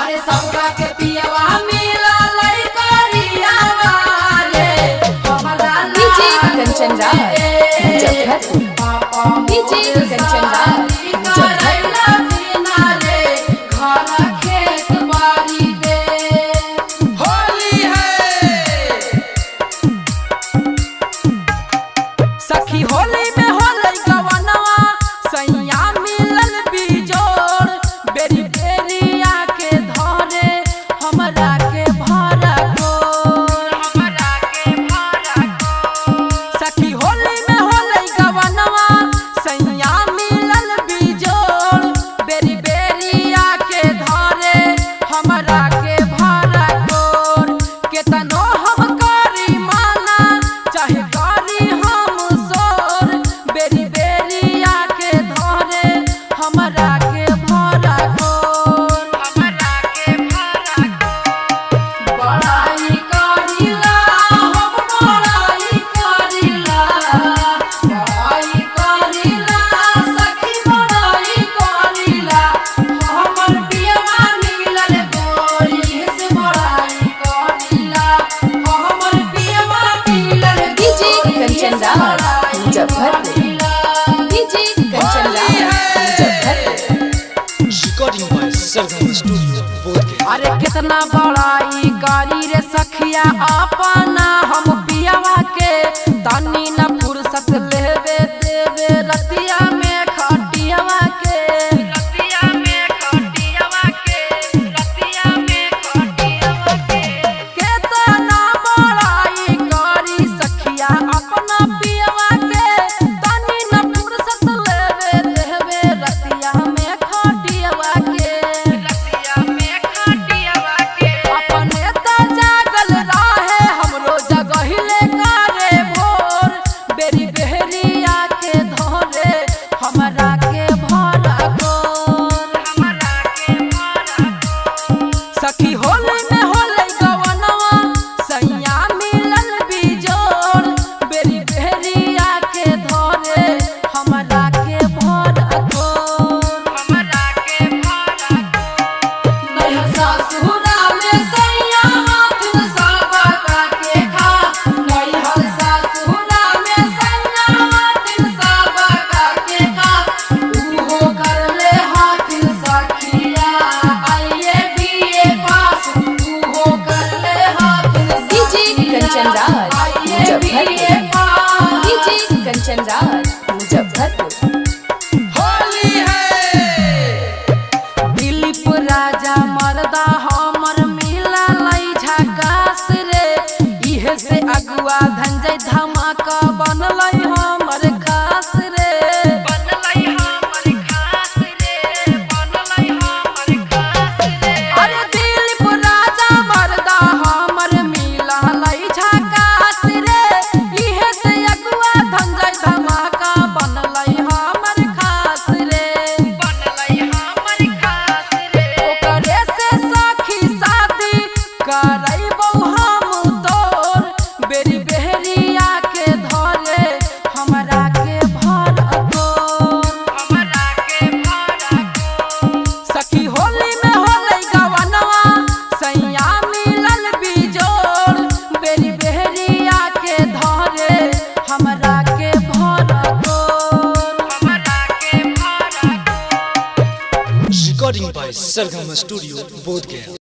अरे सबका के पियवा मिला लइकरियावा रे हमरा डीजे कंचन राज मुजफ्फरपुर। डीजे कंचन राज मुजफ्फरपुर। रे घर खेत बाड़ी दे होली है सखी होली में होलै गवनवा सैया मिलल बिजोड़ बेरी बेरिया के धरे हमरा के भरा गोर सखी होली में होलै गवनवा सैया मिलल बिजोड़ बेरी बेरिया के धरे हमरा के भरा गोर केतनो हम करी माना चाहे करी हम सोर बेरी बेरिया के धरे हमरा के भरा गोर बड़ाई करिला हम बड़ाई करिला सखी बड़ाई करिला हमर पियवा मिलल गोरी से बड़ाई करिला हमर पियवा मिलल DJ Kanchan Raj Muzaffarpur. DJ Kanchan Raj Muzaffarpur. Recording by Sargam studio Bodhgaya. अरे कितना बड़ाई करी रे सखिया अपना हम पियवा के तनी न फुर्सत लेवे देवे रतिया में खटियवा के केतना बड़ाई करी सखिया अपना पियवा के तनी न फुर्सत लेवे देवे रतिया में खटियवा के अपने त जागल रहे हमरो जगहिले करे भोर बेरी बेरिया के धरे हमरा के भरा गोर सखी होली में होलै गवनवा सैया मिलल बिजोड़ बेरी बेरिया के धरे हमरा के भरा गोर नैहर ससुरा में सैया हाथ सबका के खा नैहर ससुरा में सैया हाथ सबका के खा उहो करले हाथ सखिया आइए बीए पास उहो करले हाथ डीजे कंचन राज मुजफ्फरपुर। डीजे कंचन राज मुजफ्फरपुर। होली है दिलीप राजा मरदा हमर मिलल झकास रे इहे से अगुआ धंजय धमाका बनलै हमर खास रे अरे दिलीप राजा मरदा हमर मिलल झकास रे इहे से अगुआ धंजय धमाका बनलै हमर खास रे ओकरे से सखी शादी करैबौ हम तोर बेरी बेरिया के धरे हमरा के भरा गोर सखी होली में होलै गवनवा सैया मिलल बिजोड़ बेरी बेरिया के धरे हमरा के भरा गोर recording by Sargam studio Bodhgaya.